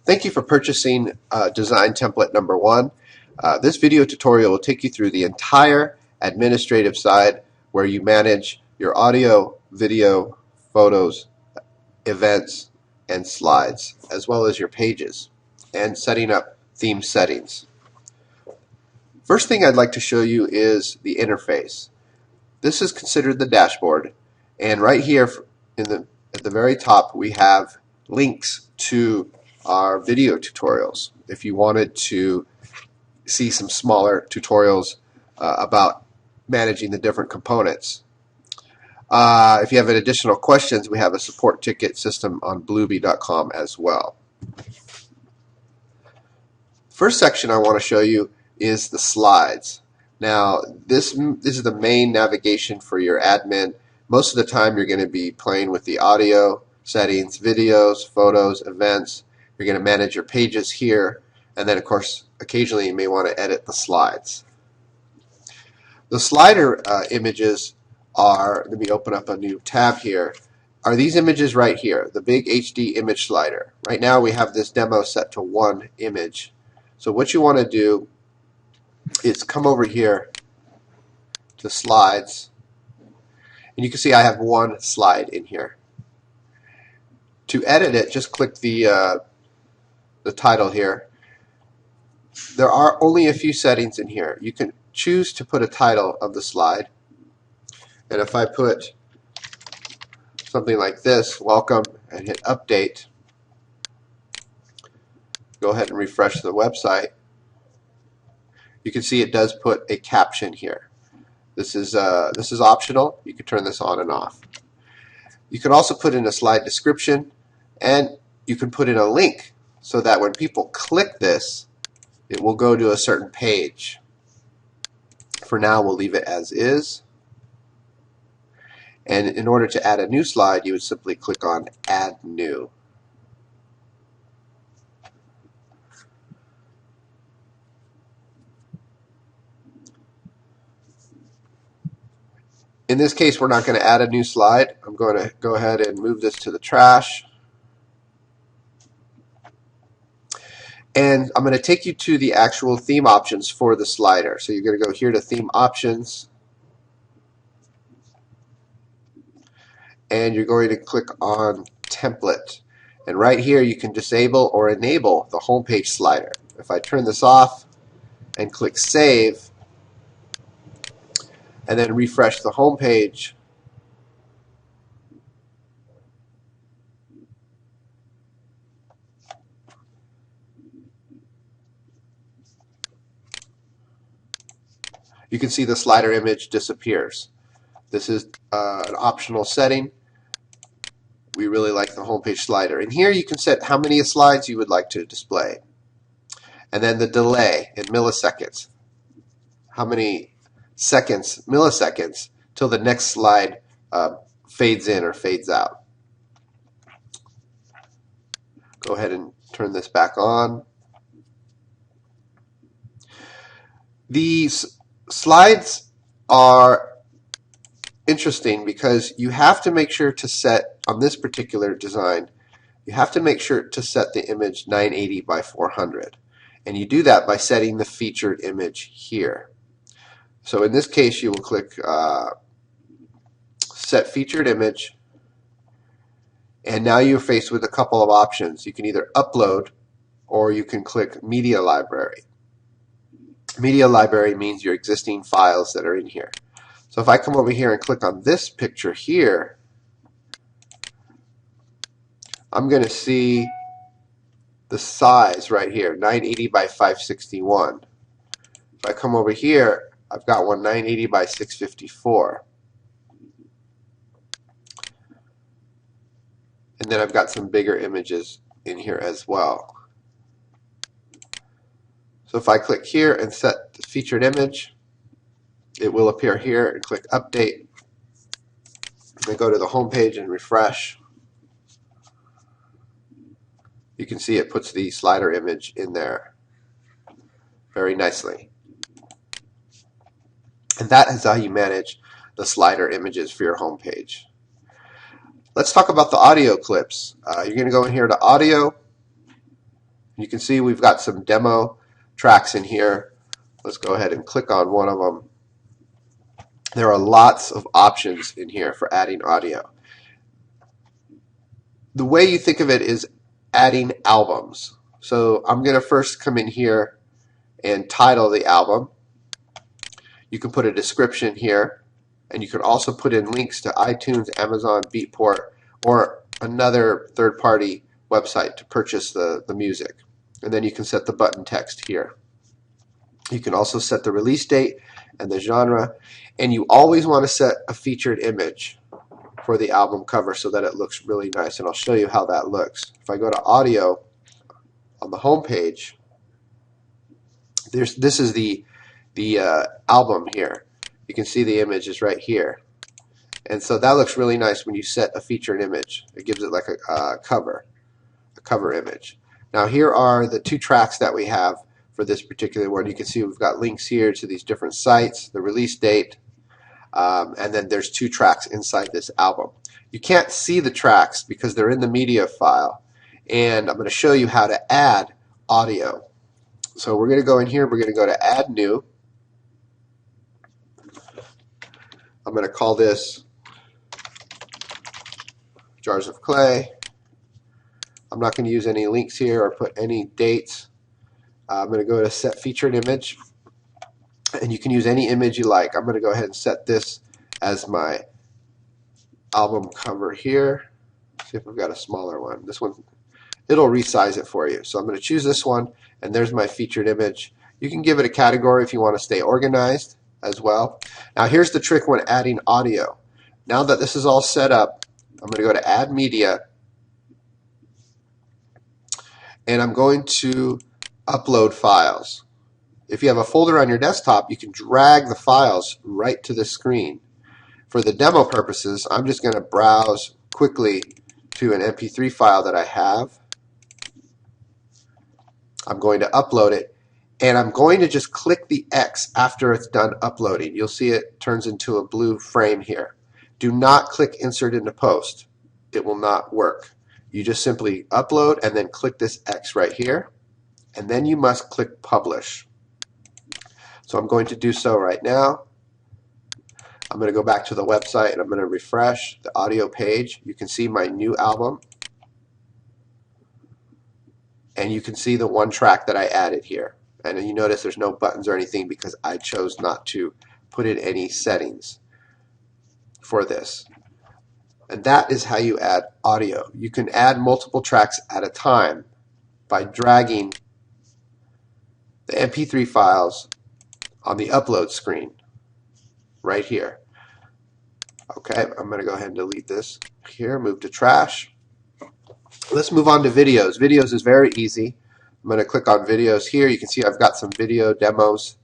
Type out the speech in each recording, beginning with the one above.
Thank you for purchasing design template number 1. This video tutorial will take you through the entire administrative side where you manage your audio, video, photos, events, and slides, as well as your pages, and setting up theme settings. First thing I'd like to show you is the interface. This is considered the dashboard, and right here at the very top we have links to our video tutorials if you wanted to see some smaller tutorials about managing the different components. If you have additional questions, we have a support ticket system on Bluby.com as well. First section I want to show you is the slides. Now this is the main navigation for your admin. Most of the time you're going to be playing with the audio settings, videos, photos, events. You're going to manage your pages here, and then of course occasionally you may want to edit the slides. The slider images are, let me open up a new tab here, are these images right here, the big HD image slider. Right now we have this demo set to 1 image. So what you want to do is come over here to slides, and you can see I have 1 slide in here. To edit it, just click the title here. There are only a few settings in here. You can choose to put a title of the slide, and if I put something like this, welcome, and hit update, go ahead and refresh the website, you can see it does put a caption here. This is optional. You can turn this on and off. You can also put in a slide description, and you can put in a link so that when people click this, it will go to a certain page. For now, we'll leave it as is. And in order to add a new slide, you would simply click on Add New. In this case, we're not going to add a new slide. I'm going to go ahead and move this to the trash. And I'm going to take you to the actual theme options for the slider. So you're going to go here to Theme Options, and you're going to click on Template. And right here you can disable or enable the home page slider. If I turn this off and click Save, and then refresh the home page, you can see the slider image disappears. This is an optional setting. We really like the homepage slider. And here you can set how many slides you would like to display. And then the delay in milliseconds. How many seconds, milliseconds, till the next slide fades in or fades out. Go ahead and turn this back on. These slides are interesting because you have to make sure to set, on this particular design, you have to make sure to set the image 980 by 400. And you do that by setting the featured image here. So in this case, you will click Set Featured Image, and now you're faced with a couple of options. You can either upload, or you can click Media Library. Media Library means your existing files that are in here. So if I come over here and click on this picture here, I'm going to see the size right here, 980 by 561. If I come over here, I've got one 980 by 654. And then I've got some bigger images in here as well. So if I click here and set the featured image, it will appear here, and click Update. I go to the home page and refresh. You can see it puts the slider image in there very nicely. And that is how you manage the slider images for your home page. Let's talk about the audio clips. You're going to go in here to Audio, You can see we've got some demo tracks in here. Let's go ahead and click on one of them. There are lots of options in here for adding audio. The way you think of it is adding albums. So I'm going to first come in here and title the album. You can put a description here, and you can also put in links to iTunes, Amazon, Beatport, or another third-party website to purchase the music. And then you can set the button text here. You can also set the release date and the genre, and you always want to set a featured image for the album cover so that it looks really nice, and I'll show you how that looks. If I go to audio on the home page, this is the album here. You can see the image is right here, and so that looks really nice when you set a featured image. It gives it like a cover image. Now here are the two tracks that we have for this particular one. You can see we've got links here to these different sites, the release date, and then there's two tracks inside this album. You can't see the tracks because they're in the media file, and I'm going to show you how to add audio. So we're going to go in here, we're going to go to Add New. I'm going to call this Jars of Clay. I'm not going to use any links here or put any dates. I'm going to go to Set Featured Image, and you can use any image you like. I'm going to go ahead and set this as my album cover here. See if we've got a smaller one. This one, it'll resize it for you. So I'm going to choose this one, and there's my featured image. You can give it a category if you want to stay organized as well. Now here's the trick when adding audio. Now that this is all set up, I'm going to go to Add Media, and I'm going to upload files. If you have a folder on your desktop, you can drag the files right to the screen. For the demo purposes, I'm just going to browse quickly to an MP3 file that I have. I'm going to upload it, and I'm going to just click the X after it's done uploading. You'll see it turns into a blue frame here. Do not click Insert into Post. It will not work. You just simply upload and then click this X right here, and then you must click Publish. So I'm going to do so right now. I'm going to go back to the website and I'm going to refresh the audio page. You can see my new album, and you can see the one track that I added here. And you notice there's no buttons or anything because I chose not to put in any settings for this. And that is how you add audio. You can add multiple tracks at a time by dragging the MP3 files on the upload screen right here. Okay, I'm going to go ahead and delete this here, move to trash. Let's move on to videos. Videos is very easy. I'm going to click on videos here. You can see I've got some video demos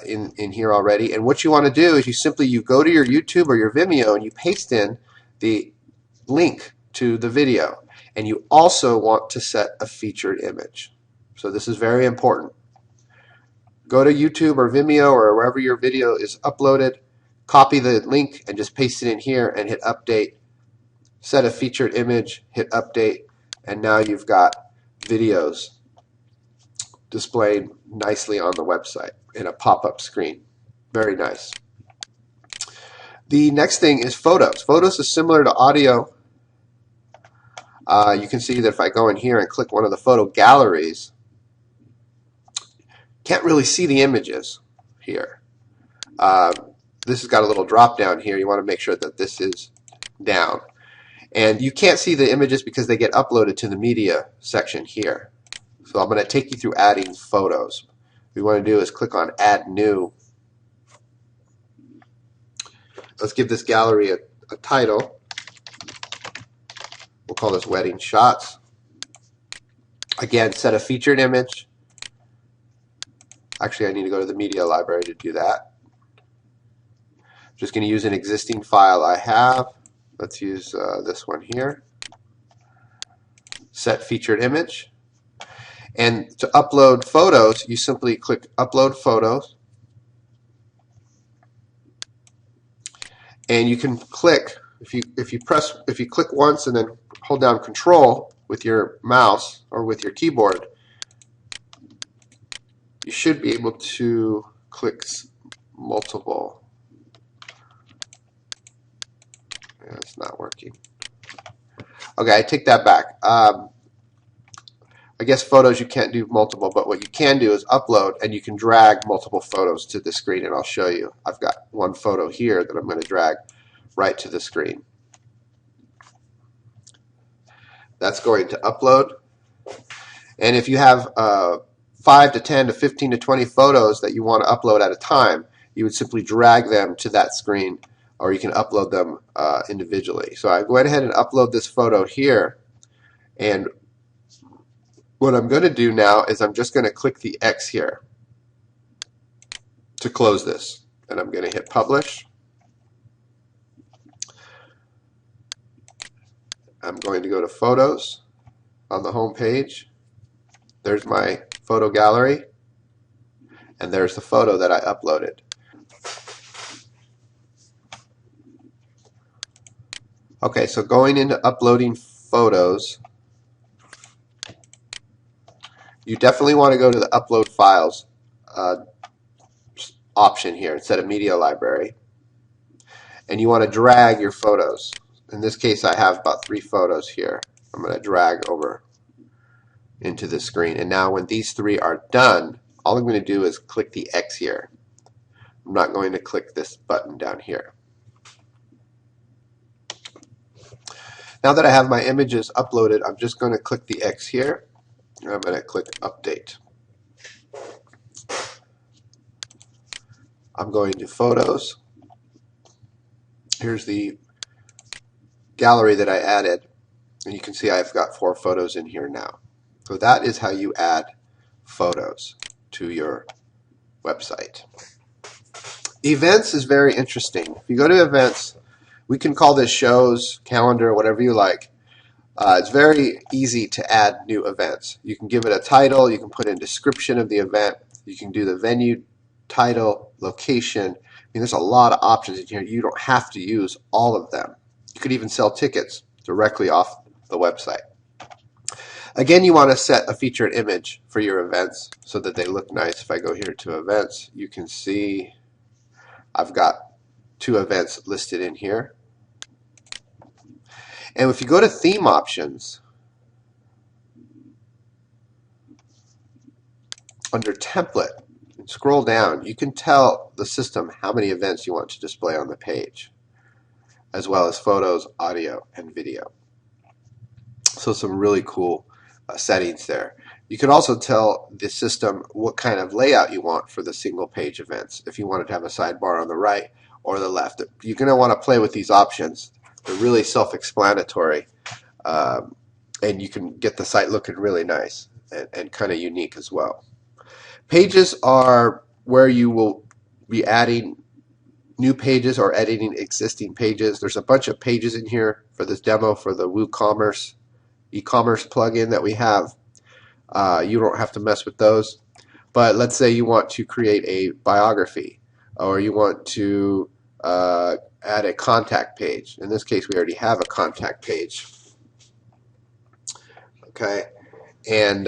in here already. And what you want to do is you go to your YouTube or your Vimeo and you paste in the link to the video. And you also want to set a featured image. So this is very important. Go to YouTube or Vimeo or wherever your video is uploaded, copy the link and just paste it in here and hit update. Set a featured image, hit update, and now you've got videos displayed nicely on the website in a pop-up screen. Very nice. The next thing is photos. Photos is similar to audio. You can see that if I go in here and click one of the photo galleries, can't really see the images here. This has got a little drop down here. You want to make sure that this is down. And you can't see the images because they get uploaded to the media section here. So I'm going to take you through adding photos. What we want to do is click on Add New. Let's give this gallery a title. We'll call this Wedding Shots. Again, set a featured image. Actually, I need to go to the media library to do that. I'm just going to use an existing file I have. Let's use this one here. Set featured image. And to upload photos, you simply click Upload Photos. And you can click, if you click once and then hold down Control with your mouse or with your keyboard, you should be able to click multiple. Yeah, it's not working. Okay, I take that back. I guess photos you can't do multiple, but what you can do is upload, and you can drag multiple photos to the screen, and I'll show you. I've got one photo here that I'm going to drag right to the screen. That's going to upload. And if you have 5 to 10 to 15 to 20 photos that you want to upload at a time, you would simply drag them to that screen, or you can upload them individually. So I go ahead and upload this photo here, and what I'm going to do now is I'm just going to click the X here to close this, and I'm going to hit publish. I'm going to go to photos on the home page. There's my photo gallery, and there's the photo that I uploaded. Okay, so going into uploading photos, you definitely want to go to the upload files option here instead of media library, and you want to drag your photos. In this case, I have about 3 photos here. I'm going to drag over into the screen, and now when these 3 are done, all I'm going to do is click the X here. I'm not going to click this button down here. Now that I have my images uploaded, I'm just going to click the X here, and I'm going to click update. I'm going to photos. Here's the gallery that I added, and you can see I've got 4 photos in here now. So that is how you add photos to your website. Events is very interesting. If you go to events, we can call this shows, calendar, whatever you like. It's very easy to add new events. You can give it a title, you can put in a description of the event, you can do the venue, title, location. I mean, there's a lot of options in here. You don't have to use all of them. You could even sell tickets directly off the website. Again, you want to set a featured image for your events so that they look nice. If I go here to events, you can see I've got 2 events listed in here. And if you go to theme options, under template, and scroll down, you can tell the system how many events you want to display on the page, as well as photos, audio, and video. So some really cool settings there. You can also tell the system what kind of layout you want for the single page events. If you wanted to have a sidebar on the right or the left, you're going to want to play with these options. They're really self-explanatory, and you can get the site looking really nice and kind of unique as well. Pages are where you will be adding new pages or editing existing pages. There's a bunch of pages in here for this demo for the WooCommerce e-commerce plugin that we have. You don't have to mess with those. But let's say you want to create a biography, or you want to add a contact page. In this case, we already have a contact page. Okay, and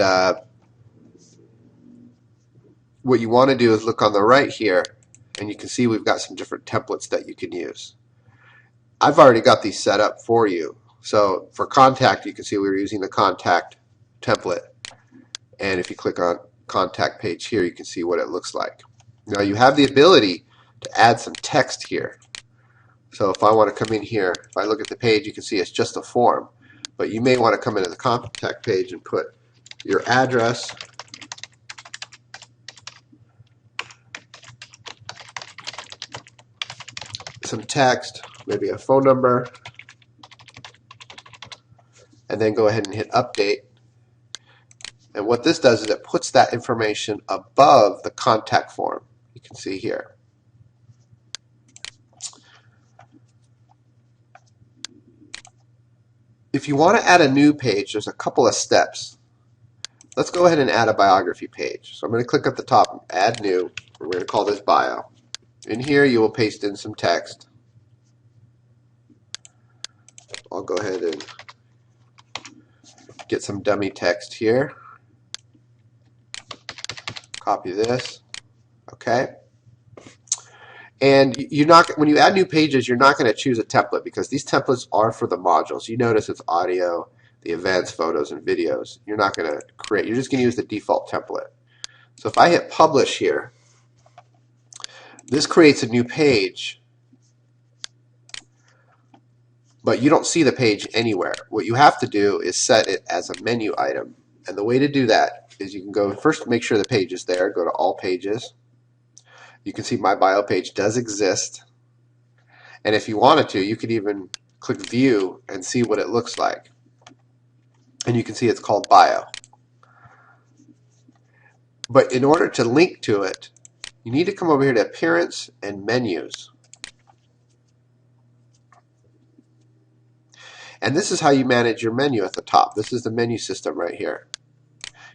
what you want to do is look on the right here, and you can see we've got some different templates that you can use. I've already got these set up for you. So for contact, you can see we were using the contact template, and if you click on contact page here, you can see what it looks like. Now you have the ability to add some text here. So if I want to come in here, if I look at the page, you can see it's just a form. But you may want to come into the contact page and put your address, some text, maybe a phone number, and then go ahead and hit update. And what this does is it puts that information above the contact form. You can see here. If you want to add a new page, there's a couple of steps. Let's go ahead and add a biography page. So I'm going to click at the top, add new. We're going to call this bio. In here you will paste in some text. I'll go ahead and get some dummy text here. Copy this. Okay. And you're not, when you add new pages, you're not going to choose a template because these templates are for the modules. You notice it's audio, the events, photos, and videos. You're not going to create, you're just going to use the default template. So if I hit publish here, this creates a new page, but you don't see the page anywhere. What you have to do is set it as a menu item. And the way to do that is you can go first, make sure the page is there, go to all pages. You can see my bio page does exist. And if you wanted to, you could even click view and see what it looks like. And you can see it's called bio. But in order to link to it, you need to come over here to appearance and menus. And this is how you manage your menu at the top. This is the menu system right here.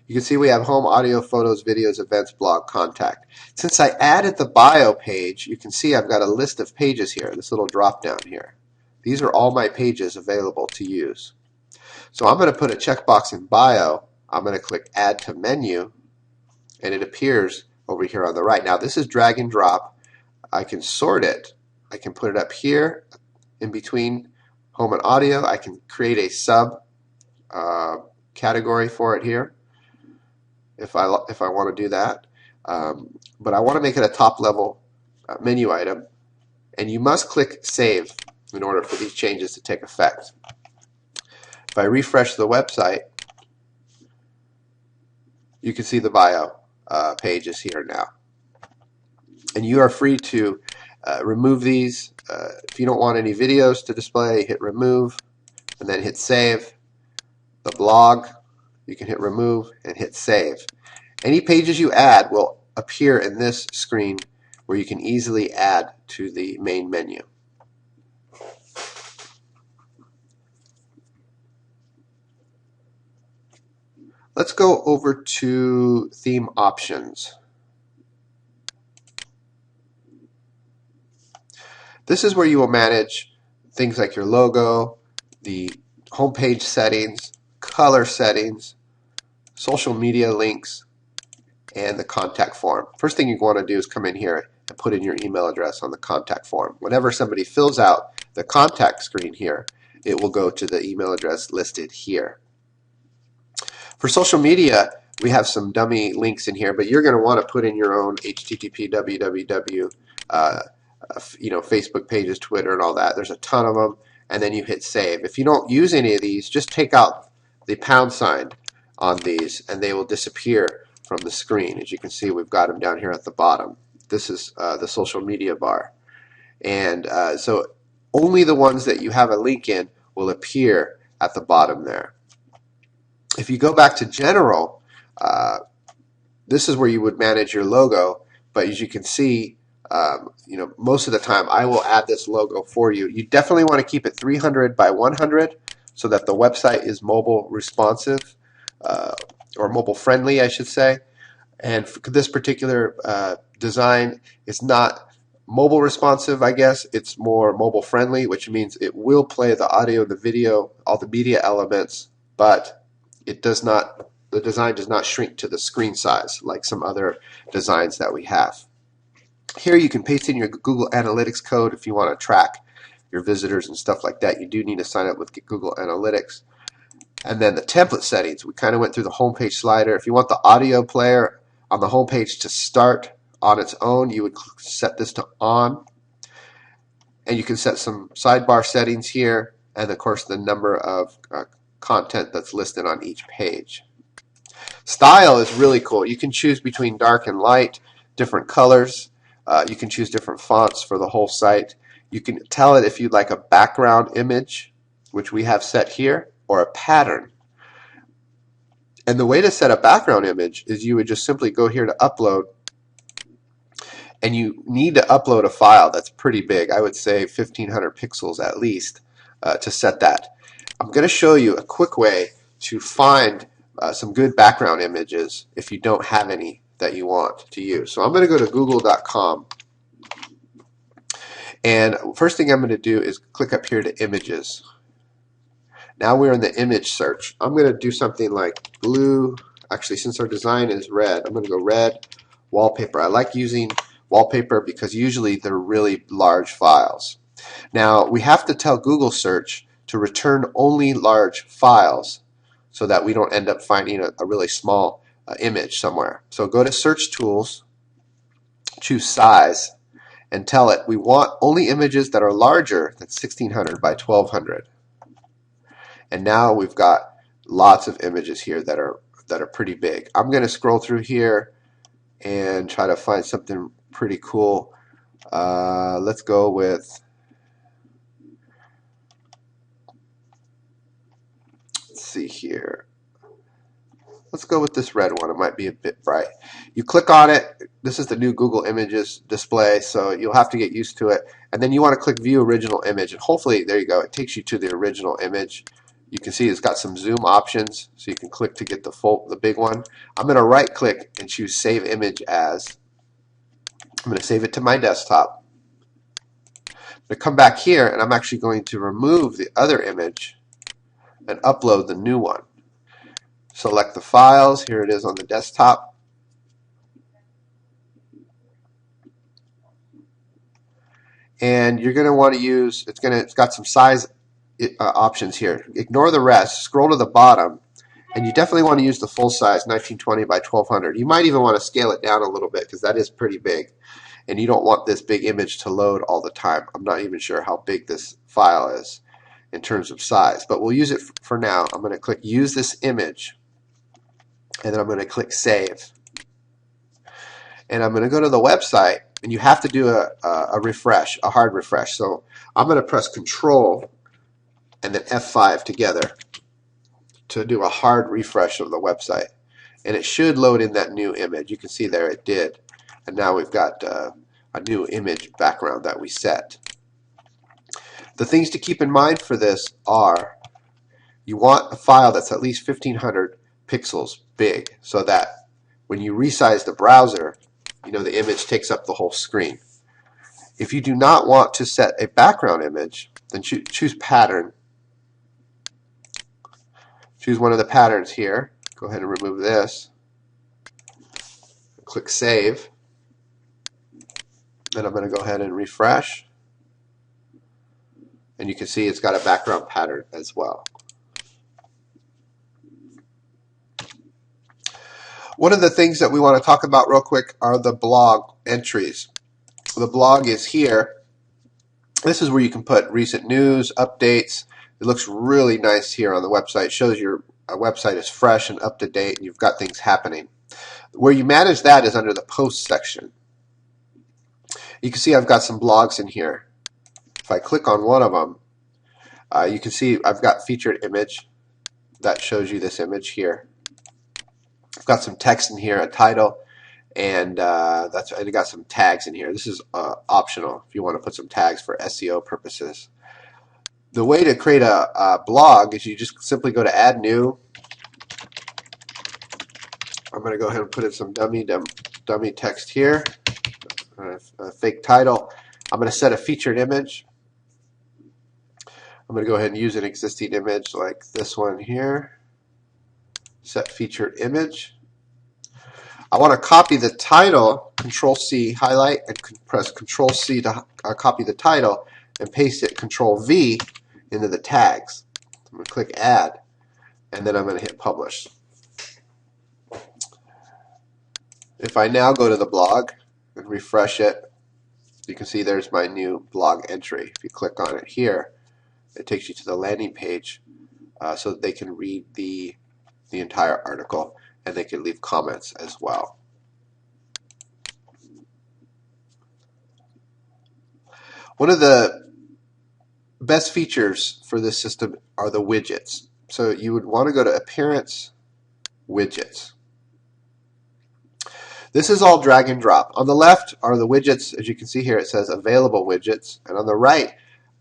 You can see we have home, audio, photos, videos, events, blog, contact. Since I added the bio page, you can see I've got a list of pages here, this little drop down here. These are all my pages available to use. So I'm going to put a checkbox in bio. I'm going to click add to menu, and it appears over here on the right. Now this is drag and drop. I can sort it. I can put it up here in between home and audio. I can create a sub category for it here if I want to do that. But I want to make it a top level menu item, and you must click save in order for these changes to take effect. If I refresh the website, you can see the bio page is here now. And you are free to remove these. If you don't want any videos to display, hit remove and then hit save. The blog, you can hit remove and hit save. Any pages you add will appear in this screen where you can easily add to the main menu. Let's go over to theme options. This is where you will manage things like your logo, the homepage settings, color settings, social media links, and the contact form. First thing you want to do is come in here and put in your email address on the contact form. Whenever somebody fills out the contact screen here, it will go to the email address listed here. For social media, we have some dummy links in here, but you're going to want to put in your own HTTP, www, Facebook pages, Twitter, and all that. There's a ton of them, and then you hit save. If you don't use any of these, just take out the pound sign on these, and they will disappear from the screen. As you can see, we've got them down here at the bottom. This is the social media bar. And so only the ones that you have a link in will appear at the bottom there. If you go back to general, this is where you would manage your logo, but as you can see, most of the time I will add this logo for you. You definitely want to keep it 300 by 100 so that the website is mobile responsive, or mobile friendly, I should say. And for this particular design, it's not mobile responsive, I guess. It's more mobile friendly, which means it will play the audio, the video, all the media elements, but it does not, the design does not shrink to the screen size like some other designs that we have. Here you can paste in your Google Analytics code if you want to track your visitors and stuff like that. You do need to sign up with Google Analytics. And then the template settings, we kind of went through the homepage slider. If you want the audio player on the homepage to start on its own, you would set this to on. And you can set some sidebar settings here, and of course the number of content that's listed on each page. Style is really cool. You can choose between dark and light, different colors. You can choose different fonts for the whole site. You can tell it if you'd like a background image, which we have set here, or a pattern. And the way to set a background image is you would just simply go here to upload, and you need to upload a file that's pretty big. I would say 1500 pixels at least to set that. I'm going to show you a quick way to find some good background images if you don't have any that you want to use. So I'm going to go to Bluby.com, and first thing I'm going to do is click up here to images. Now we're in the image search. I'm going to do something like blue. Actually, since our design is red, I'm going to go red wallpaper. I like using wallpaper because usually they're really large files. Now we have to tell Google search to return only large files so that we don't end up finding a really small image somewhere. So go to search tools, choose size, and tell it we want only images that are larger than 1600 by 1200. And now we've got lots of images here that are pretty big. I'm going to scroll through here and try to find something pretty cool. Let's go with, let's see here. Let's go with this red one. It might be a bit bright. You click on it. This is the new Google Images display, so you'll have to get used to it. And then you want to click View Original Image, and hopefully, there you go. It takes you to the original image. You can see it's got some zoom options, so you can click to get the big one. I'm going to right-click and choose Save Image As. I'm going to save it to my desktop. I'm going to come back here, and I'm actually going to remove the other image and upload the new one. Select the files. Here it is on the desktop. And you're going to want to use, it's got some size options here. Ignore the rest. Scroll to the bottom. And you definitely want to use the full size 1920 by 1200. You might even want to scale it down a little bit because that is pretty big. And you don't want this big image to load all the time. I'm not even sure how big this file is in terms of size. But we'll use it for now. I'm going to click Use This Image. And then I'm going to click Save. And I'm going to go to the website, and you have to do a refresh, a hard refresh. So I'm going to press Control and then F5 together to do a hard refresh of the website. And it should load in that new image. You can see there it did. And now we've got a new image background that we set. The things to keep in mind for this are you want a file that's at least 1500 pixels big so that when you resize the browser, the image takes up the whole screen. If you do not want to set a background image, then choose Pattern. Choose one of the patterns here. Go ahead and remove this. Click Save. Then I'm going to go ahead and refresh. And you can see it's got a background pattern as well. One of the things that we want to talk about real quick are the blog entries. The blog is here. This is where you can put recent news, updates. It looks really nice here on the website. It shows your website is fresh and up to date and you've got things happening. Where you manage that is under the post section. You can see I've got some blogs in here. If I click on one of them, you can see I've got featured image. That shows you this image here. I've got some text in here, a title, and I got some tags in here. This is optional if you want to put some tags for SEO purposes. The way to create a blog is you just simply go to Add New. I'm going to go ahead and put in some dummy text here, a fake title. I'm going to set a featured image. I'm going to go ahead and use an existing image like this one here. Set featured image. I want to copy the title, Control-C, highlight, and press Control-C to copy the title, and paste it, Control-V, into the tags. I'm going to click Add, and then I'm going to hit Publish. If I now go to the blog and refresh it, you can see there's my new blog entry. If you click on it here, it takes you to the landing page so that they can read the entire article and they can leave comments as well. One of the best features for this system are the widgets. So you would want to go to Appearance, Widgets. This is all drag and drop. On the left are the widgets. As you can see here, it says Available Widgets. And on the right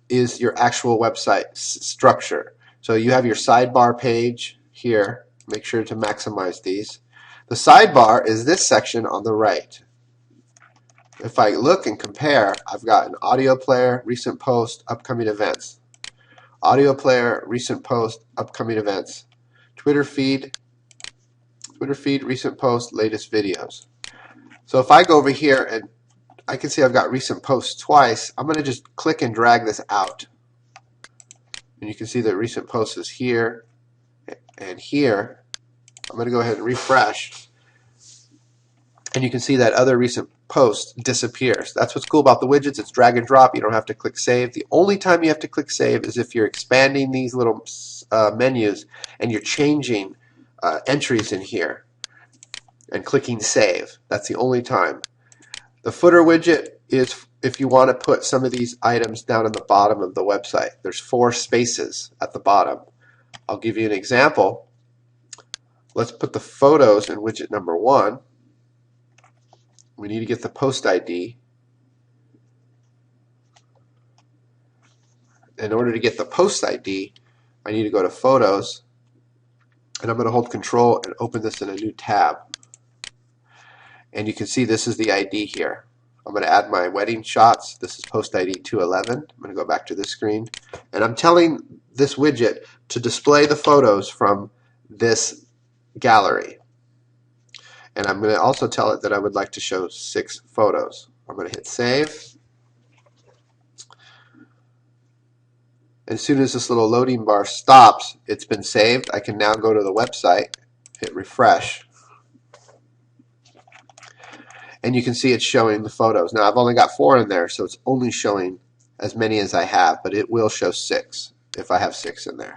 is your actual website structure. So you have your sidebar page here. Make sure to maximize these. The sidebar is this section on the right. If I look and compare, I've got an audio player, recent post, upcoming events. Audio player, recent post, upcoming events. Twitter feed, recent post, latest videos. So if I go over here and I can see I've got recent posts twice, I'm going to just click and drag this out. And you can see that recent posts is here and here. I'm going to go ahead and refresh. And you can see that other recent post disappears. That's what's cool about the widgets. It's drag and drop. You don't have to click save. The only time you have to click save is if you're expanding these little menus and you're changing entries in here and clicking save. That's the only time. The footer widget is if you want to put some of these items down at the bottom of the website. There's 4 spaces at the bottom. I'll give you an example. Let's put the photos in widget number 1. We need to get the post ID. In order to get the post ID, I need to go to Photos, and I'm going to hold Control and open this in a new tab. And you can see this is the ID here. I'm going to add my wedding shots. This is post ID 211. I'm going to go back to this screen. And I'm telling this widget to display the photos from this gallery. And I'm going to also tell it that I would like to show 6 photos. I'm going to hit save. As soon as this little loading bar stops, it's been saved. I can now go to the website, hit refresh, and you can see it's showing the photos. Now I've only got 4 in there, so it's only showing as many as I have, but it will show 6 if I have 6 in there.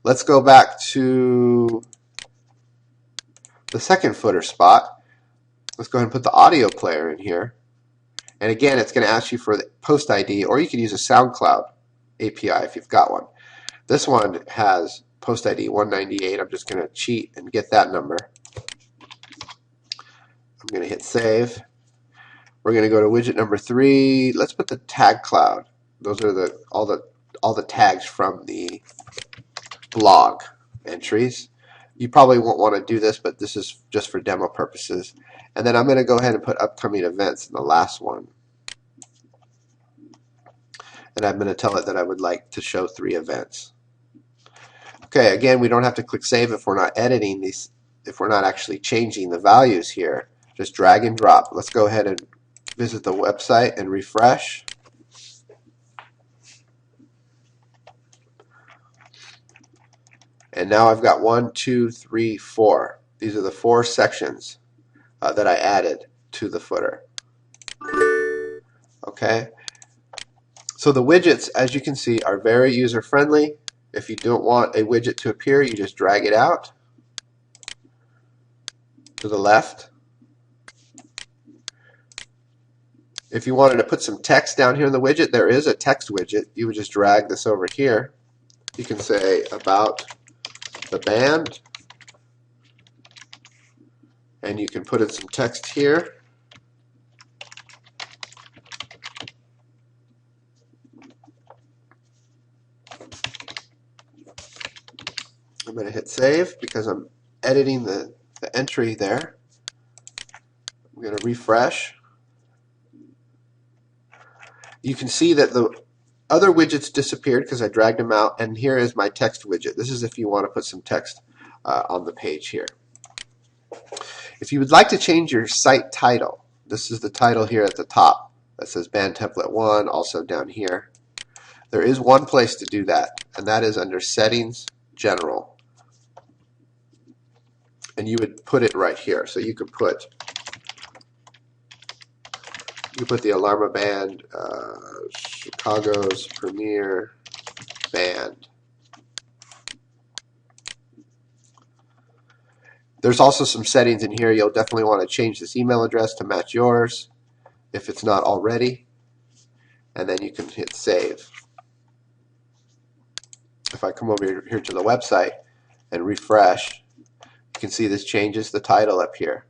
Let's go back to the second footer spot. Let's go ahead and put the audio player in here. And again, it's going to ask you for the post ID, or you can use a SoundCloud API if you've got one. This one has post ID 198. I'm just going to cheat and get that number. I'm going to hit save. We're going to go to widget number 3. Let's put the tag cloud. Those are all the tags from the blog entries. You probably won't want to do this, but this is just for demo purposes. And then I'm going to go ahead and put upcoming events in the last one. And I'm going to tell it that I would like to show 3 events. Okay, again, we don't have to click save if we're not editing these, if we're not actually changing the values here. Just drag and drop. Let's go ahead and visit the website and refresh. And now I've got 1, 2, 3, 4. These are the 4 sections that I added to the footer. Okay. So the widgets, as you can see, are very user-friendly. If you don't want a widget to appear, you just drag it out to the left. If you wanted to put some text down here in the widget, there is a text widget. You would just drag this over here. You can say about the band, and you can put in some text here. I'm going to hit save because I'm editing the entry there. I'm going to refresh. You can see that the other widgets disappeared because I dragged them out, and here is my text widget. This is if you want to put some text on the page here. If you would like to change your site title, this is the title here at the top that says Band Template 1, also down here. There is one place to do that, and that is under Settings, General. And you would put it right here. So you could put the Alarma Band, Chicago's premier band. There's also some settings in here. You'll definitely want to change this email address to match yours if it's not already. And then you can hit save. If I come over here to the website and refresh, you can see this changes the title up here,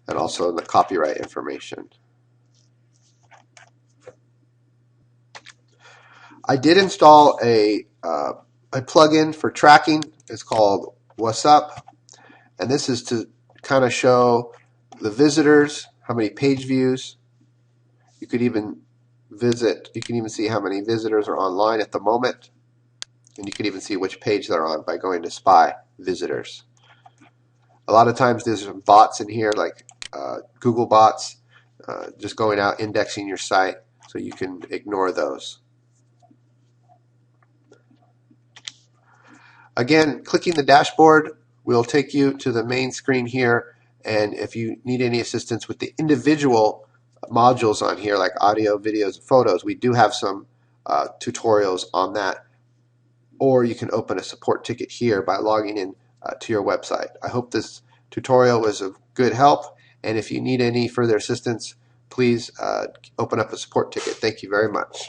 and also the copyright information. I did install a plugin for tracking. It's called What's Up, and this is to kind of show the visitors, how many page views. You could even see how many visitors are online at the moment, and you can even see which page they're on by going to Spy Visitors. A lot of times there's some bots in here, like Google bots just going out indexing your site, so you can ignore those. Again, clicking the dashboard will take you to the main screen here, and if you need any assistance with the individual modules on here like audio, videos, and photos, we do have some tutorials on that, or you can open a support ticket here by logging in to your website. I hope this tutorial was of good help, and if you need any further assistance, please open up a support ticket. Thank you very much.